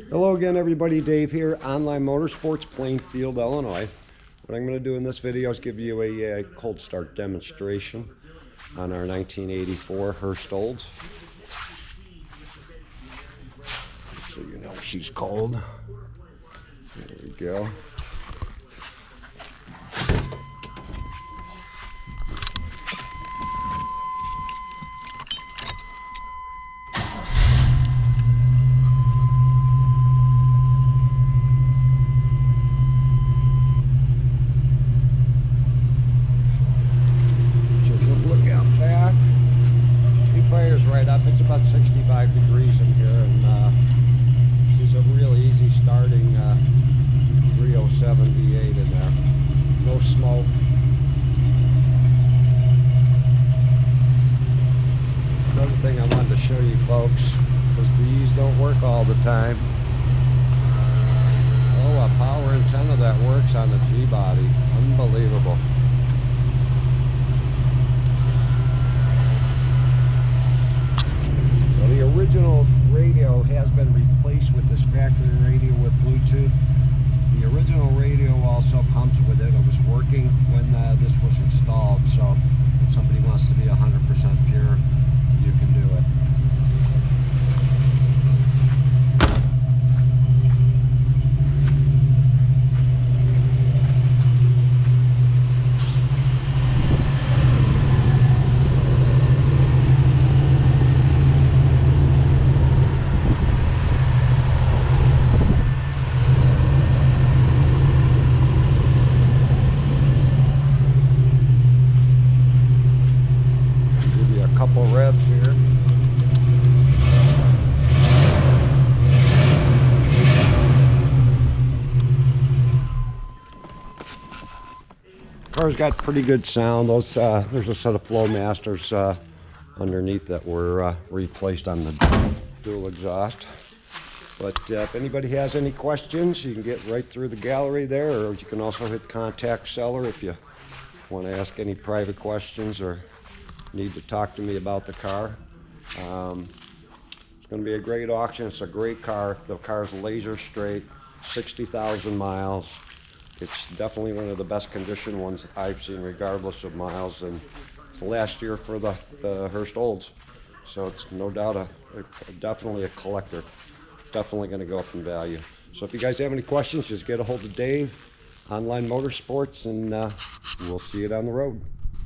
Hello again, everybody. Dave here, Online Motorsports, Plainfield, Illinois. What I'm going to do in this video is give you a cold start demonstration on our 1984 Hurst Olds. So you know she's cold. There we go. Right up. It's about 65 degrees in here, and she's a real easy starting 307 V8 in there. No smoke. Another thing I wanted to show you folks, because these don't work all the time. Oh, a power antenna that works on the G-body. Unbelievable. The original radio has been replaced with this factory radio with Bluetooth. The original radio also comes with it. It was working when this was installed, so if somebody wants to be 100% pure, you can do it. Couple revs here. Car's got pretty good sound. Those there's a set of Flowmasters underneath that were replaced on the dual exhaust. But if anybody has any questions, you can get right through the gallery there, or you can also hit contact seller if you want to ask any private questions or need to talk to me about the car. It's going to be a great auction. It's a great car. The car's laser straight, 60,000 miles. It's definitely one of the best condition ones I've seen, regardless of miles, and it's the last year for the Hurst Olds, so it's no doubt definitely a collector. Definitely going to go up in value. So if you guys have any questions, just get a hold of Dave, Online Motorsports, and we'll see you down the road.